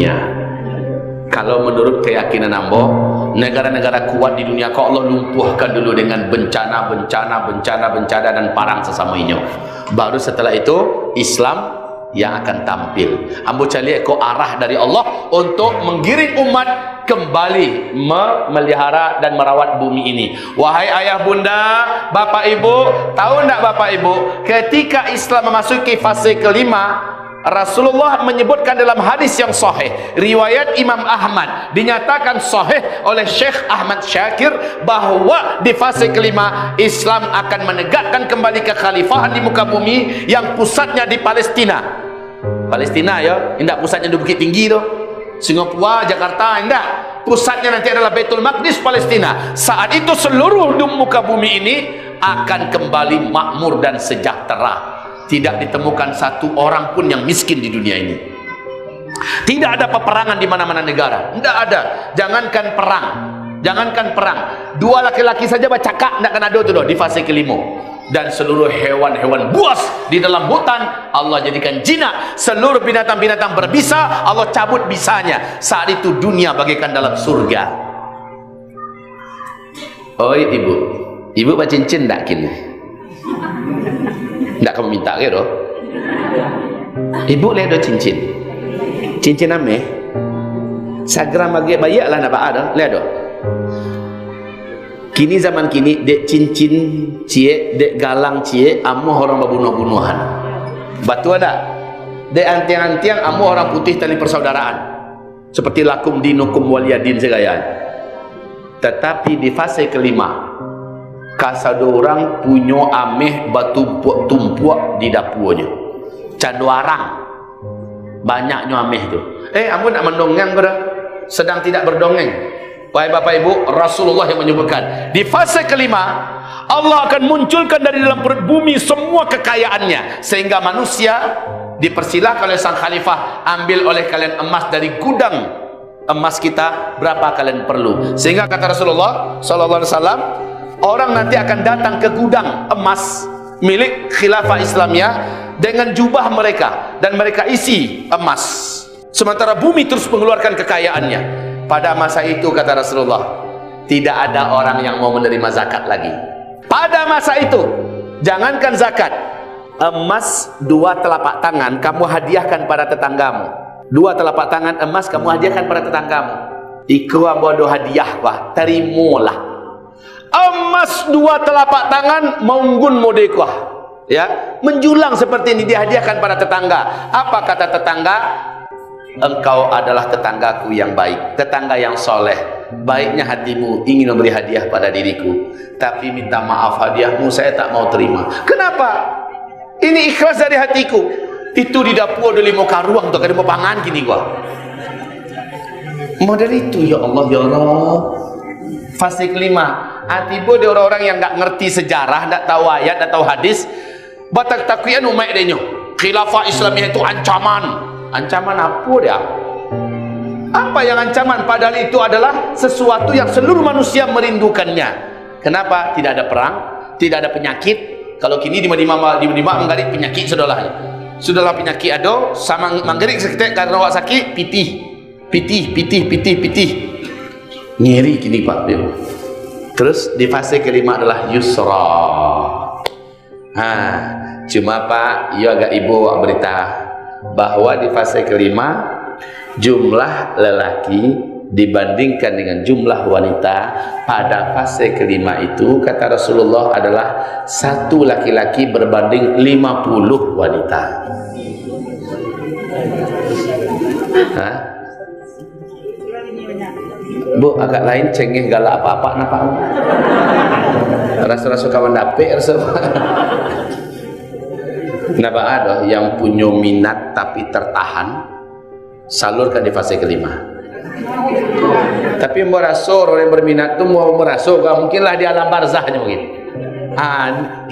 dunia. Kalau menurut keyakinan ambo, negara-negara kuat di dunia kau Allah lumpuhkan dulu dengan bencana dan perang sesamanya. Baru setelah itu Islam yang akan tampil. Ambo cari ko arah dari Allah untuk menggiring umat kembali memelihara dan merawat bumi ini. Wahai ayah bunda, bapak ibu, tahu enggak bapak ibu, ketika Islam memasuki fase kelima, Rasulullah menyebutkan dalam hadis yang sahih, riwayat Imam Ahmad, dinyatakan sahih oleh Syekh Ahmad Syakir, bahwa di fase kelima Islam akan menegakkan kembali kekhalifahan di muka bumi yang pusatnya di Palestina. Palestina ya, tidak pusatnya di Bukit Tinggi tu, Singapura, Jakarta, tidak. Pusatnya nanti adalah Baitul Maqdis, Palestina. Saat itu seluruh muka bumi ini akan kembali makmur dan sejahtera. Tidak ditemukan satu orang pun yang miskin di dunia ini. Tidak ada peperangan di mana-mana negara. Tidak ada. Jangankan perang. Dua laki-laki saja bercakap tidak akan ada tu di fase kelima. Dan seluruh hewan-hewan buas di dalam hutan Allah jadikan jinak. Seluruh binatang-binatang berbisa Allah cabut bisanya. Saat itu dunia bagaikan dalam surga. Oi ibu baca cincin tak kini? Tak kamu minta ke doh? Ibu lihat doh cincin ame. Sagram bagi bayak lah nak ada. Lihat doh. Kini zaman kini dek cincin cie, dek galang cie, amuh orang berbunuh-bunuhan. Batu ada. Dek antiang-antiang amuh orang putih tali persaudaraan. Seperti lakum dinukum waliyadin segayaan. Tetapi di fase kelima, kasado orang punya ameh batu tumpuak di dapurnya. Caduarang banyaknya ameh tu. Amu nak mendongeng ke dah? Sedang tidak berdongeng. Wahai bapak ibu, Rasulullah yang menyebutkan di fase kelima Allah akan munculkan dari dalam perut bumi semua kekayaannya, sehingga manusia dipersilahkan oleh sang khalifah, ambil oleh kalian emas dari gudang emas kita berapa kalian perlu. Sehingga kata Rasulullah sallallahu alaihi wasallam, orang nanti akan datang ke gudang emas milik khilafah Islamiyah dengan jubah mereka, dan mereka isi emas, sementara bumi terus mengeluarkan kekayaannya. Pada masa itu kata Rasulullah, tidak ada orang yang mau menerima zakat lagi. Pada masa itu, jangankan zakat, emas 2 telapak tangan kamu hadiahkan pada tetanggamu. 2 telapak tangan emas kamu hadiahkan pada tetanggamu. Iku bodoh hadiah wah, terimalah. Emas 2 telapak tangan maunggun modekah, ya, menjulang seperti ini dihadiahkan pada tetangga. Apa kata tetangga? Engkau adalah tetanggaku yang baik, tetangga yang soleh. Baiknya hatimu ingin memberi hadiah pada diriku, tapi minta maaf hadiahmu saya tak mau terima. Kenapa? Ini ikhlas dari hatiku. Itu di dapur ada 5 karuang untuk ada pangan gini gua. Model itu ya Allah ya Allah. Fase kelima. Atibo dia orang-orang yang enggak ngerti sejarah, enggak tahu ayat, enggak tahu hadis. Batak takuyan umat denyo. Khilafah Islamiyah itu ancaman. Ancaman apa dia? Apa yang ancaman? Padahal itu adalah sesuatu yang seluruh manusia merindukannya. Kenapa? Tidak ada perang, tidak ada penyakit. Kalau kini di mana menggarik penyakit sudahlah penyakit ada sama menggarik seketik karena awak sakit pitih nyeri kini Pak. Terus di fase kelima adalah yusra. Cuma Pak, iya agak ibu berita bahwa di fase kelima jumlah lelaki dibandingkan dengan jumlah wanita pada fase kelima itu kata Rasulullah adalah 1 laki-laki berbanding 50 wanita. Bu agak lain cengeh galak apa-apa napa rasa-rasa kawan dapet rasa. Kenapa ada yang punya minat tapi tertahan, salurkan di fase kelima. Tapi merasa orang yang berminat itu mau merasa gak mungkinlah di alam barzahnya mungkin.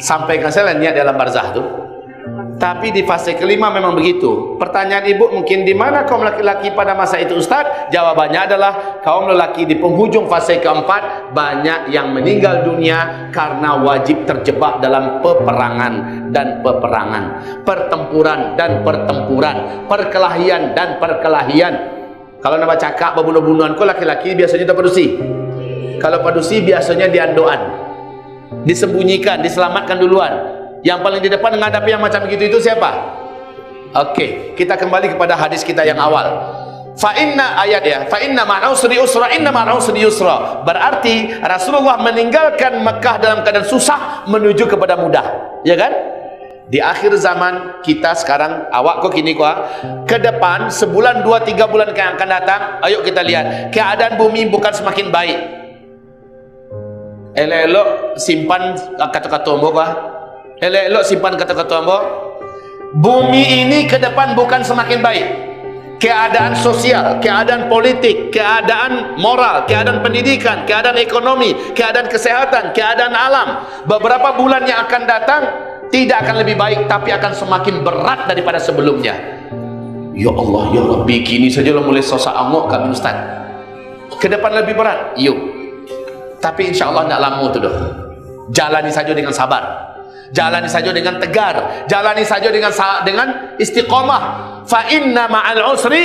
Sampaikan saya niat di alam barzah itu. Tapi di fase kelima memang begitu. Pertanyaan ibu mungkin di mana kaum laki-laki pada masa itu Ustaz? Jawabannya adalah kaum lelaki di penghujung fase keempat banyak yang meninggal dunia karena wajib terjebak dalam peperangan dan peperangan, pertempuran dan pertempuran, perkelahian dan perkelahian. Kalau nama cakap berbunuh-bunuhan kau laki-laki biasanya tak padusi. Kalau padusi biasanya diandoan, disembunyikan, diselamatkan duluan. Yang paling di depan menghadapi yang macam begitu itu siapa? Okey, kita kembali kepada hadis kita yang awal. Fa inna ayat ya, fa inna ma'al usri usra, inna ma'al usri yusra. Berarti Rasulullah meninggalkan Mekah dalam keadaan susah menuju kepada mudah, ya kan? Di akhir zaman kita sekarang, awak kok kini kok, ke depan sebulan 2-3 bulan yang akan datang, ayo kita lihat keadaan bumi bukan semakin baik. Elok simpan kata-kata mbok kah? Elok simpan kata-kata mbok. Bumi ini ke depan bukan semakin baik. Keadaan sosial, keadaan politik, keadaan moral, keadaan pendidikan, keadaan ekonomi, keadaan kesehatan, keadaan alam. Beberapa bulan yang akan datang tidak akan lebih baik, tapi akan semakin berat daripada sebelumnya. Ya Allah, ya Rabbi, kini saja lo mulai sosak amok kami Ustaz. Ke depan lebih berat, yuk. Tapi insya Allah tidak lama tu dah. Jalani saja dengan sabar, jalani saja dengan tegar, jalani saja dengan istiqamah. Fa inna ma'al usri,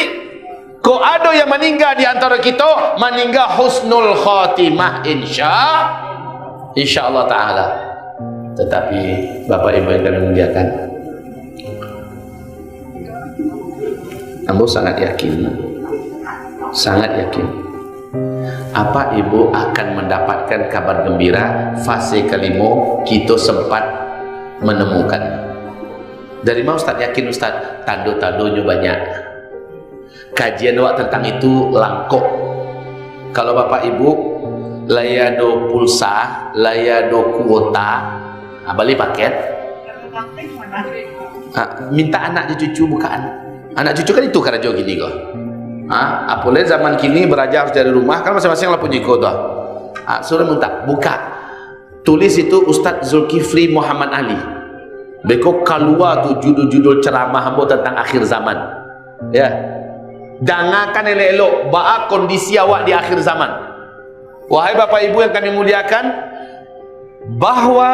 ko ada yang meninggal di antara kita, meninggal husnul khatimah insya Allah Ta'ala. Tetapi Bapak Ibu yang kami muliakan, ambo sangat yakin apa Ibu akan mendapatkan kabar gembira fase kelima kita sempat menemukan. Dari mana Ustaz yakin Ustaz? Tanda-tandanya banyak, kajian awak tentang itu langkok. Kalau Bapak Ibu layado pulsa, layado kuota, balik paket, minta anak cucu bukan. Anak cucu kan itu kerja gini kok. Apalagi zaman kini belajar harus dari rumah, kan masing-masing lah punya kota. Suruh minta buka, tulis itu Ustaz Zulkifli Muhammad Ali. Beko keluar tu judul-judul ceramah hamba tentang akhir zaman. Ya, jangankan elok-elok baak kondisi awak di akhir zaman. Wahai Bapak Ibu yang kami muliakan, bahwa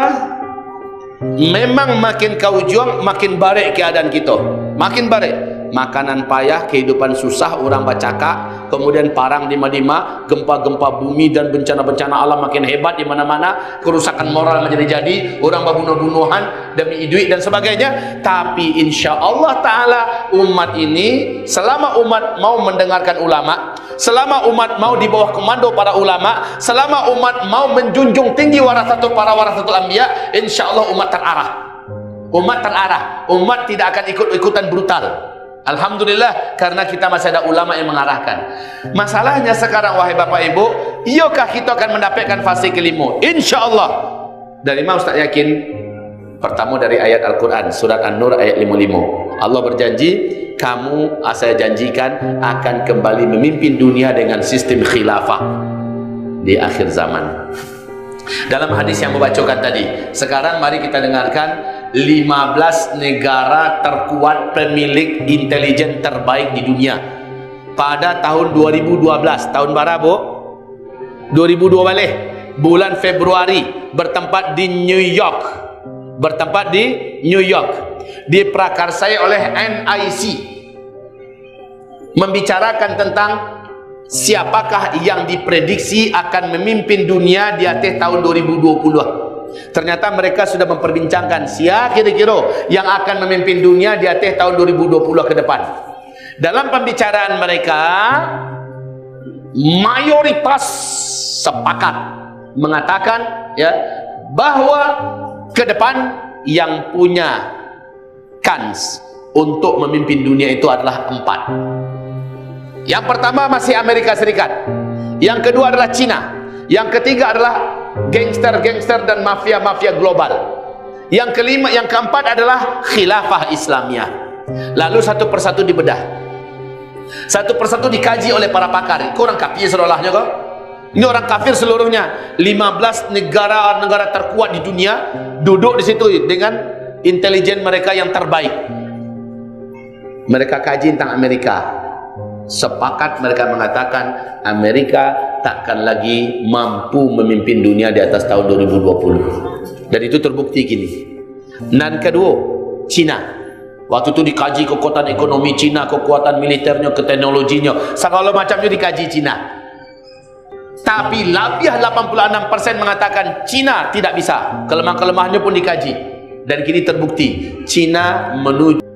memang makin kau juang makin baik keadaan kita, makin baik. Makanan payah, kehidupan susah, orang bercakap, kemudian parang di mana-mana, gempa-gempa bumi dan bencana-bencana alam makin hebat di mana-mana, kerusakan moral menjadi-jadi, orang berbunuh-bunuhan demi duit dan sebagainya. Tapi insya Allah Ta'ala umat ini, selama umat mau mendengarkan ulama, selama umat mau di bawah komando para ulama, selama umat mau menjunjung tinggi para warasatul anbiya, insya Allah umat terarah. Umat terarah, umat tidak akan ikut-ikutan brutal. Alhamdulillah, karena kita masih ada ulama yang mengarahkan. Masalahnya sekarang wahai Bapak Ibu, iyakah kita akan mendapatkan fase kelima? Insya Allah. Dari mana Ustaz yakin? Pertama dari ayat Al-Quran, surat An-Nur ayat 55. Allah berjanji, kamu saya janjikan akan kembali memimpin dunia dengan sistem khilafah di akhir zaman. Dalam hadis yang membacakan tadi, sekarang mari kita dengarkan 15 negara terkuat pemilik intelijen terbaik di dunia pada tahun 2012. Tahun berapa? 2002 balik. Bulan Februari, bertempat di New York. Bertempat di New York. Diprakarsai oleh NIC. Membicarakan tentang siapakah yang diprediksi akan memimpin dunia di akhir tahun 2020. Ternyata mereka sudah memperbincangkan siapa kira-kira yang akan memimpin dunia di akhir tahun 2020 ke depan. Dalam pembicaraan mereka, mayoritas sepakat mengatakan ya bahwa ke depan yang punya kans untuk memimpin dunia itu adalah 4. Yang pertama masih Amerika Serikat, yang kedua adalah Cina, yang ketiga adalah gangster-gangster dan mafia-mafia global, yang kelima, yang keempat adalah khilafah Islamiyah. Lalu satu persatu dibedah, satu persatu dikaji oleh para pakar. Kau orang kafir seolahnya kau? Ini orang kafir seluruhnya. 15 negara terkuat di dunia duduk di situ dengan intelijen mereka yang terbaik. Mereka kaji tentang Amerika. Sepakat mereka mengatakan Amerika takkan lagi mampu memimpin dunia di atas tahun 2020. Dan itu terbukti kini. Dan kedua, Cina. Waktu itu dikaji kekuatan ekonomi Cina, kekuatan militernya, teknologinya, segala macamnya dikaji Cina. Tapi lebih 86% mengatakan Cina tidak bisa. Kelemahan-kelemahannya pun dikaji. Dan kini terbukti Cina menuju